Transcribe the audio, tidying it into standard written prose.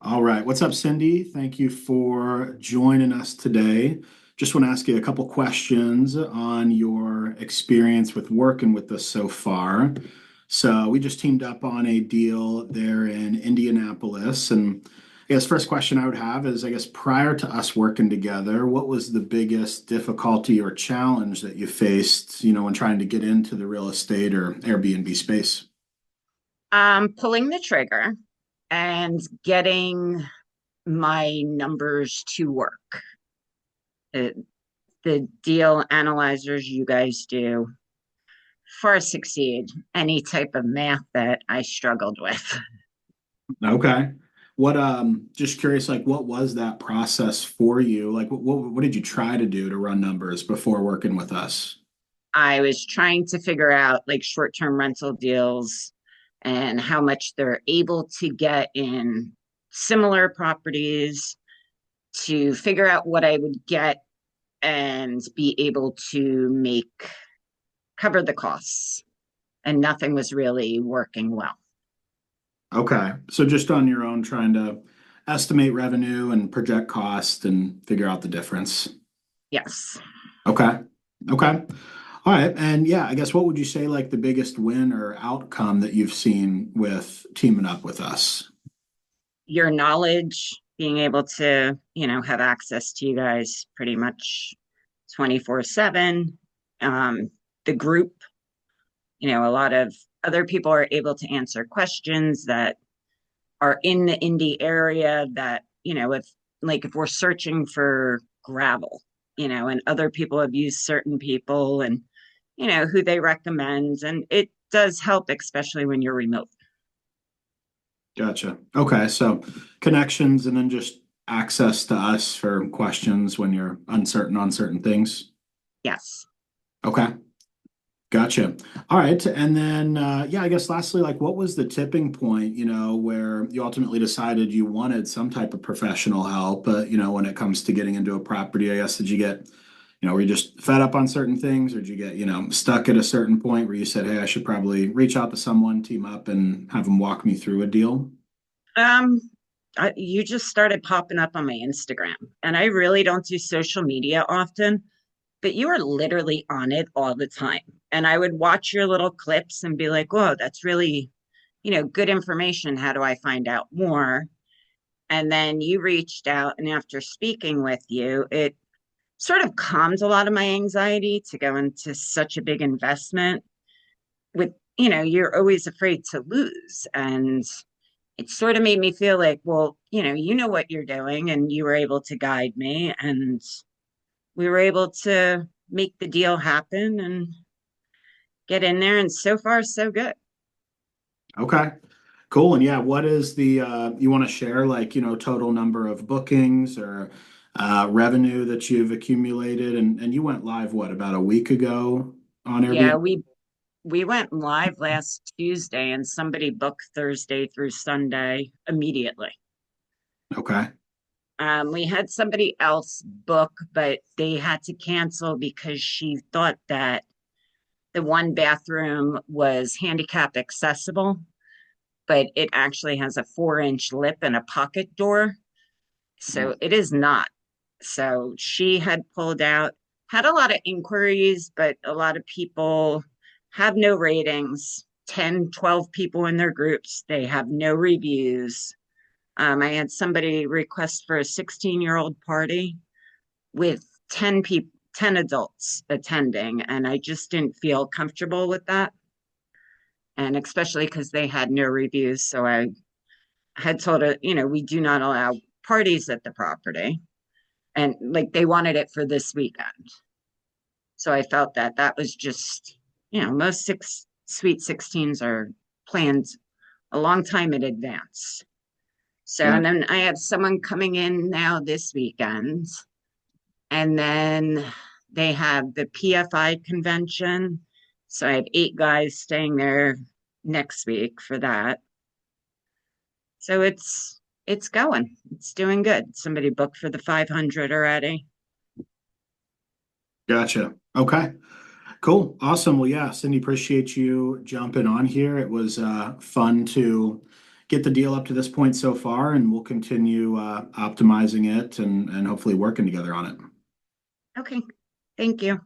All right. What's up, Cindy? Thank you for joining us today. Just want to ask you a couple questions on your experience with working with us so far. So we just teamed up on a deal there in Indianapolis. And I guess first question I would have is, I guess prior to us working together, what was the biggest difficulty or challenge that you faced, when trying to get into the real estate or Airbnb space? Pulling the trigger and getting my numbers to work. The, the deal analyzers you guys do far exceed any type of math that I struggled with. Okay. Just curious, like, what was that process for you? Like, what did you try to do to run numbers before working with us? I was trying to figure out like short-term rental deals and how much they're able to get in similar properties to figure out what I would get and be able to make cover the costs. And nothing was really working well. Okay. So just on your own, trying to estimate revenue and project cost and figure out the difference. Yes. Okay. Okay. All right. And yeah, I guess what would you say like the biggest win or outcome that you've seen with teaming up with us? Your knowledge, being able to, have access to you guys pretty much 24/7. Um, the group, a lot of other people are able to answer questions that are in the indie area that, if we're searching for gravel, and other people have used certain people and, who they recommend. And it does help, especially when you're remote. Gotcha. Okay. So connections and then just access to us for questions when you're uncertain on certain things. Yes. Okay. Gotcha. All right. And then, yeah, I guess lastly, like what was the tipping point, where you ultimately decided you wanted some type of professional help, when it comes to getting into a property, I guess, did you get, were you just fed up on certain things or did you get, stuck at a certain point where you said, hey, I should probably reach out to someone, team up and have them walk me through a deal? Um, you just started popping up on my Instagram, and I really don't do social media often, but you are literally on it all the time. And I would watch your little clips and be like, "Whoa, that's really, good information. How do I find out more?" And then you reached out, and after speaking with you, it sort of calmed a lot of my anxiety to go into such a big investment with, you're always afraid to lose. And it sort of made me feel like, well, you know what you're doing, and you were able to guide me, and we were able to make the deal happen and get in there. And so far, so good. Okay. Cool. And yeah, what is you want to share like, total number of bookings or revenue that you've accumulated? And you went live, what, about a week ago on Yeah, Airbnb? we went live last Tuesday, and somebody booked Thursday through Sunday immediately. Okay. We had somebody else book, but they had to cancel because she thought that the one bathroom was handicap accessible, but it actually has a 4-inch lip and a pocket door. So it is not. So she had pulled out, had a lot of inquiries, but a lot of people have no ratings. 10, 12 people in their groups, they have no reviews. I had somebody request for a 16-year-old party with 10 people, 10 adults attending, and I just didn't feel comfortable with that. And especially because they had no reviews. So I had told her, we do not allow parties at the property. And like they wanted it for this weekend. So I felt that that was just, most sweet 16s are planned a long time in advance. So, and Got then I have someone coming in now this weekend. And then they have the PFI convention. So I have 8 guys staying there next week for that. So it's going. It's doing good. Somebody booked for the 500 already. Gotcha. Okay. Cool. Awesome. Well, yeah, Cindy, appreciate you jumping on here. It was fun to get the deal up to this point so far, and we'll continue optimizing it and hopefully working together on it. Okay, thank you.